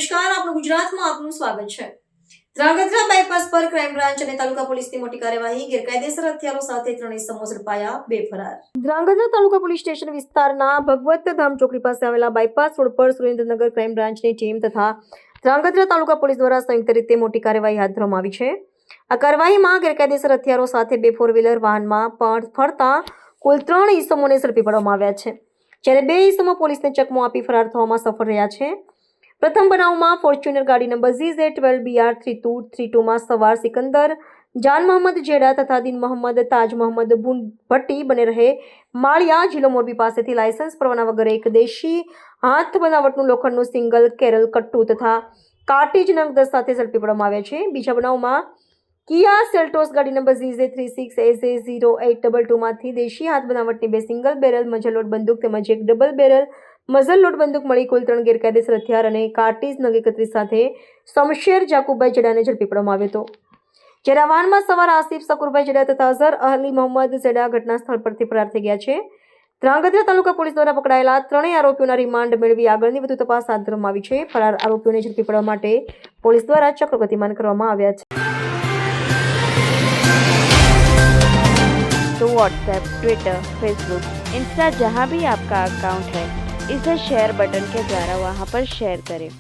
નમસ્કાર, આપણું ગુજરાતમાં આપનું સ્વાગત છે। ધ્રાંગધ્રા બાયપાસ પર ક્રાઇમ બ્રાન્ચ અને તાલુકા પોલીસની મોટી કાર્યવાહી। ગેરકાયદેસર હથિયારો સાથે 3 ઇસમો ઝડપાયા, 2 ફરાર। ધ્રાંગધ્રા તાલુકા પોલીસ સ્ટેશન વિસ્તારના ભગવત ધામ ચોકડી પાસે આવેલા બાયપાસ રોડ પર સુરેન્દ્રનગર ક્રાઇમ બ્રાન્ચની ટીમ તથા ધ્રાંગધ્રા તાલુકા પોલીસ દ્વારા સંયુક્ત રીતે મોટી કાર્યવાહી હાથ ધરવામાં આવી છે। આ કાર્યવાહીમાં ગેરકાયદેસર હથિયારો સાથે 2 4 વ્હીલર વાહનમાં ફરતા કુલ 3 ઇસમોને ઝડપી પાડવામાં આવ્યા છે, જ્યારે 2 ઇસમો પોલીસને ચકમો આપી ફરાર થવામાં સફળ રહ્યા છે। પ્રથમ બનાવમાં ફોર્ચ્યુનર ગાડી નંબર ZZ12BR3232 માં સવાર સિકંદર જાન મોહમ્મદ જેડા તથા દિન મોહમ્મદ તાજ મોહમ્મદ ભટ્ટી બને રહે માળિયા જિલ્લો મોરબી પાસેથી લાયસન્સ પરવાના વગર એક દેશી હાથ બનાવટનું લોખંડનું સિંગલ કેરલ કટ્ટુ તથા કાર્ટીજ નંગ 10 સાથે ઝડપી પાડવામાં આવ્યા છે। બીજા બનાવમાં કિયા સેલ્ટોસ ગાડી નંબર ZZ36AJ0822 માંથી દેશી હાથ બનાવટની 2 સિંગલ બેરલ મજલ લોડ બંદૂક તેમજ એક ડબલ બેરલ મઝલ લોડ બંદૂક મળી કુલ 3 ગેરકાયદેસર હથિયાર અને કાર્ટીજ નંગ 31 સાથે શમશેર જાકુબભાઈ જેડાને ઝડપી પાડવામાં આવ્યો હતો, જ્યારે આ વાહનમાં સવાર આસિફ શકુરભાઈ જેડા તથા અઝહર અલી મોહમ્મદ જેડા ઘટના સ્થળ પરથી ફરાર થઈ ગયા છે। ધ્રાંગધ્રા તાલુકા પોલીસ દ્વારા પકડાયેલા 3 આરોપીઓના રિમાન્ડ મેળવી આગળની વધુ તપાસ હાથ ધરવામાં આવી છે। ફરાર આરોપીઓને ઝડપી પાડવા માટે પોલીસ દ્વારા ચક્રો ગતિમાન કરવામાં આવ્યા છે। तो व्हाट्सएप, ट्विटर, फेसबुक, इंस्टा जहाँ भी आपका अकाउंट है, इसे शेयर बटन के द्वारा वहाँ पर शेयर करें।